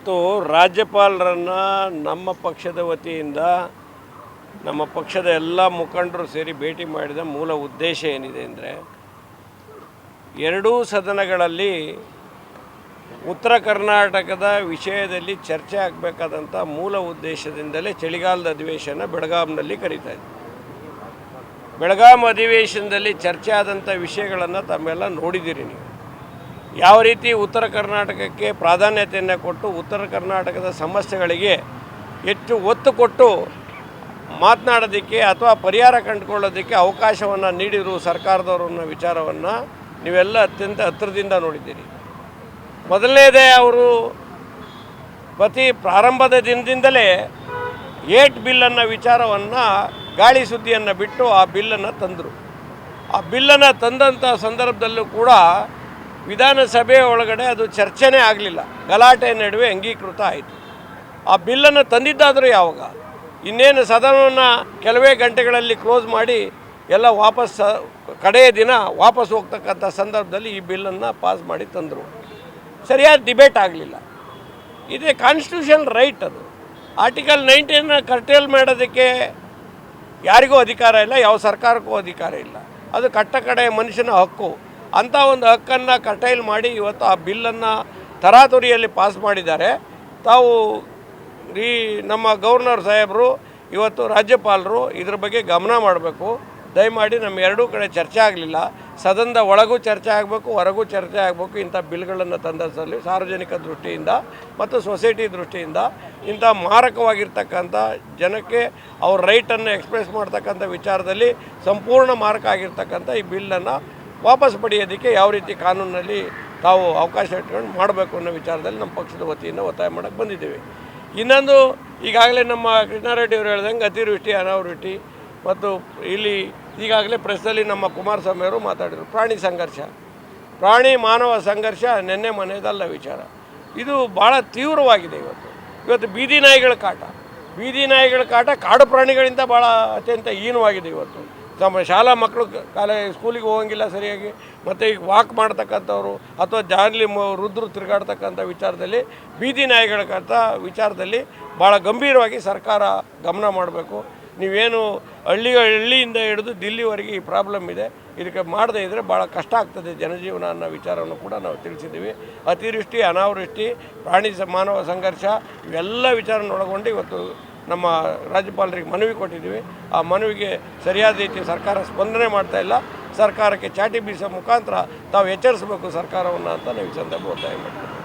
ಇವತ್ತು ರಾಜ್ಯಪಾಲರನ್ನು ನಮ್ಮ ಪಕ್ಷದ ವತಿಯಿಂದ ನಮ್ಮ ಪಕ್ಷದ ಎಲ್ಲ ಮುಖಂಡರು ಸೇರಿ ಭೇಟಿ ಮಾಡಿದ ಮೂಲ ಉದ್ದೇಶ ಏನಿದೆ ಅಂದರೆ ಎರಡೂ ಸದನಗಳಲ್ಲಿ ಉತ್ತರ ಕರ್ನಾಟಕದ ವಿಷಯದಲ್ಲಿ ಚರ್ಚೆ ಆಗಬೇಕಾದಂಥ ಮೂಲ ಉದ್ದೇಶದಿಂದಲೇ ಚಳಿಗಾಲದ ಅಧಿವೇಶನ ಬೆಳಗಾಂನಲ್ಲಿ ಕರೀತಾ ಇದ್ದೆ. ಬೆಳಗಾಂ ಅಧಿವೇಶನದಲ್ಲಿ ಚರ್ಚೆ ಆದಂಥ ವಿಷಯಗಳನ್ನು ತಮ್ಮೆಲ್ಲ ನೋಡಿದ್ದೀರಿ ನೀವು. ಯಾವ ರೀತಿ ಉತ್ತರ ಕರ್ನಾಟಕಕ್ಕೆ ಪ್ರಾಧಾನ್ಯತೆಯನ್ನು ಕೊಟ್ಟು ಉತ್ತರ ಕರ್ನಾಟಕದ ಸಮಸ್ಯೆಗಳಿಗೆ ಹೆಚ್ಚು ಒತ್ತು ಕೊಟ್ಟು ಮಾತನಾಡೋದಕ್ಕೆ ಅಥವಾ ಪರಿಹಾರ ಕಂಡುಕೊಳ್ಳೋದಕ್ಕೆ ಅವಕಾಶವನ್ನು ನೀಡಿರುವ ಸರ್ಕಾರದವರು ಅನ್ನೋ ವಿಚಾರವನ್ನು ನೀವೆಲ್ಲ ಅತ್ಯಂತ ಹತ್ತಿರದಿಂದ ನೋಡಿದ್ದೀರಿ. ಮೊದಲನೇದೇ ಅವರು ಪ್ರಾರಂಭದ ದಿನದಿಂದಲೇ ಏಟ್ ಬಿಲ್ ಅನ್ನೋ ವಿಚಾರವನ್ನು ಗಾಳಿ ಸುದ್ದಿಯನ್ನು ಬಿಟ್ಟು ಆ ಬಿಲ್ಲನ್ನು ತಂದರು. ಆ ಬಿಲ್ಲನ್ನು ತಂದಂಥ ಸಂದರ್ಭದಲ್ಲೂ ಕೂಡ ವಿಧಾನಸಭೆ ಒಳಗಡೆ ಅದು ಚರ್ಚೆನೇ ಆಗಲಿಲ್ಲ, ಗಲಾಟೆ ನಡುವೆ ಅಂಗೀಕೃತ ಆಯಿತು. ಆ ಬಿಲ್ಲನ್ನು ತಂದಿದ್ದಾದರೂ ಯಾವಾಗ? ಇನ್ನೇನು ಸದನವನ್ನು ಕೆಲವೇ ಗಂಟೆಗಳಲ್ಲಿ ಕ್ಲೋಸ್ ಮಾಡಿ ಎಲ್ಲ ವಾಪಸ್ ಕಡೆಯ ದಿನ ವಾಪಸ್ ಹೋಗ್ತಕ್ಕಂಥ ಸಂದರ್ಭದಲ್ಲಿ ಈ ಬಿಲ್ಲನ್ನು ಪಾಸ್ ಮಾಡಿ ತಂದರು. ಸರಿಯಾದ ಡಿಬೇಟ್ ಆಗಲಿಲ್ಲ. ಇದೇ ಕಾನ್ಸ್ಟಿಟ್ಯೂಷನ್ ರೈಟ್. ಅದು ಆರ್ಟಿಕಲ್ 19 ಕರ್ಟೇಲ್ ಮಾಡೋದಕ್ಕೆ ಯಾರಿಗೂ ಅಧಿಕಾರ ಇಲ್ಲ, ಯಾವ ಸರ್ಕಾರಕ್ಕೂ ಅಧಿಕಾರ ಇಲ್ಲ. ಅದು ಕಟ್ಟ ಕಡೆ ಮನುಷ್ಯನ ಹಕ್ಕು. ಅಂಥ ಒಂದು ಹಕ್ಕನ್ನು ಕರ್ಟೈಲ್ ಮಾಡಿ ಇವತ್ತು ಆ ಬಿಲ್ಲನ್ನು ತರಾತುರಿಯಲ್ಲಿ ಪಾಸ್ ಮಾಡಿದ್ದಾರೆ. ತಾವು ನಮ್ಮ ಗವರ್ನರ್ ಸಾಹೇಬರು ಇವತ್ತು ರಾಜ್ಯಪಾಲರು ಇದ್ರ ಬಗ್ಗೆ ಗಮನ ಮಾಡಬೇಕು. ದಯಮಾಡಿ ನಮ್ಮ ಎರಡೂ ಕಡೆ ಚರ್ಚೆ ಆಗಲಿಲ್ಲ, ಸದನದ ಒಳಗೂ ಚರ್ಚೆ ಆಗಬೇಕು, ಹೊರಗೂ ಚರ್ಚೆ ಆಗಬೇಕು. ಇಂಥ ಬಿಲ್ಗಳನ್ನು ತಂದಲ್ಲಿ ಸಾರ್ವಜನಿಕ ದೃಷ್ಟಿಯಿಂದ ಮತ್ತು ಸೊಸೈಟಿ ದೃಷ್ಟಿಯಿಂದ ಇಂಥ ಮಾರಕವಾಗಿರ್ತಕ್ಕಂಥ ಜನಕ್ಕೆ ಅವ್ರ ರೈಟನ್ನು ಎಕ್ಸ್ಪ್ರೆಸ್ ಮಾಡ್ತಕ್ಕಂಥ ವಿಚಾರದಲ್ಲಿ ಸಂಪೂರ್ಣ ಮಾರಕ ಆಗಿರ್ತಕ್ಕಂಥ ಈ ಬಿಲ್ಲನ್ನು ವಾಪಸ್ ಪಡೆಯೋದಕ್ಕೆ ಯಾವ ರೀತಿ ಕಾನೂನಲ್ಲಿ ತಾವು ಅವಕಾಶ ಇಟ್ಕೊಂಡು ಮಾಡಬೇಕು ಅನ್ನೋ ವಿಚಾರದಲ್ಲಿ ನಮ್ಮ ಪಕ್ಷದ ವತಿಯಿಂದ ಒತ್ತಾಯ ಮಾಡೋಕ್ಕೆ ಬಂದಿದ್ದೇವೆ. ಇನ್ನೊಂದು, ಈಗಾಗಲೇ ನಮ್ಮ ಕೃಷ್ಣಾರೆಡ್ಡಿ ಅವರು ಹೇಳ್ದಂಗೆ ಅತಿವೃಷ್ಟಿ ಅನಾವೃಷ್ಟಿ ಮತ್ತು ಇಲ್ಲಿ ಈಗಾಗಲೇ ಪ್ರೆಸ್ಸಲ್ಲಿ ನಮ್ಮ ಕುಮಾರಸ್ವಾಮಿ ಅವರು ಮಾತಾಡಿದರು. ಪ್ರಾಣಿ ಮಾನವ ಸಂಘರ್ಷ ನೆನ್ನೆ ಮನೆಯದಲ್ಲ ವಿಚಾರ. ಇದು ಭಾಳ ತೀವ್ರವಾಗಿದೆ. ಇವತ್ತು ಬೀದಿ ನಾಯಿಗಳ ಕಾಟ ಕಾಡು ಪ್ರಾಣಿಗಳಿಂದ ಭಾಳ ಅತ್ಯಂತ ಹೀನವಾಗಿದೆ. ಇವತ್ತು ನಮ್ಮ ಶಾಲಾ ಮಕ್ಕಳು ಸ್ಕೂಲಿಗೆ ಹೋಗಂಗಿಲ್ಲ ಸರಿಯಾಗಿ, ಮತ್ತು ಈಗ ವಾಕ್ ಮಾಡ್ತಕ್ಕಂಥವ್ರು ಅಥವಾ ಜಾಲಿ ರುದ್ರು ತಿರುಗಾಡ್ತಕ್ಕಂಥ ವಿಚಾರದಲ್ಲಿ ಬೀದಿ ನಾಯಿಗಳ ವಿಚಾರದಲ್ಲಿ ಭಾಳ ಗಂಭೀರವಾಗಿ ಸರ್ಕಾರ ಗಮನ ಮಾಡಬೇಕು. ನೀವೇನು ಹಳ್ಳಿಯಿಂದ ಹಿಡಿದು ದಿಲ್ಲಿವರೆಗೆ ಈ ಪ್ರಾಬ್ಲಮ್ ಇದೆ. ಇದಕ್ಕೆ ಮಾಡದೇ ಇದ್ದರೆ ಭಾಳ ಕಷ್ಟ ಆಗ್ತದೆ ಜನಜೀವನ ಅನ್ನೋ ವಿಚಾರವನ್ನು ಕೂಡ ನಾವು ತಿಳಿಸಿದ್ದೀವಿ. ಅತಿವೃಷ್ಟಿ ಅನಾವೃಷ್ಟಿ ಪ್ರಾಣಿ ಮಾನವ ಸಂಘರ್ಷ ಇವೆಲ್ಲ ವಿಚಾರನ ಒಳಗೊಂಡು ಇವತ್ತು ನಮ್ಮ ರಾಜ್ಯಪಾಲರಿಗೆ ಮನವಿ ಕೊಟ್ಟಿದ್ದೀವಿ. ಆ ಮನವಿಗೆ ಸರಿಯಾದ ರೀತಿ ಸರ್ಕಾರ ಸ್ಪಂದನೆ ಮಾಡ್ತಾಯಿಲ್ಲ. ಸರ್ಕಾರಕ್ಕೆ ಚಾಟಿ ಬೀಸೋ ಮುಖಾಂತರ ತಾವು ಎಚ್ಚರಿಸಬೇಕು ಸರ್ಕಾರವನ್ನು ಅಂತ ನಾವು ಈ ಸಂದರ್ಭ ಒತ್ತಾಯ ಮಾಡ್ತೀವಿ.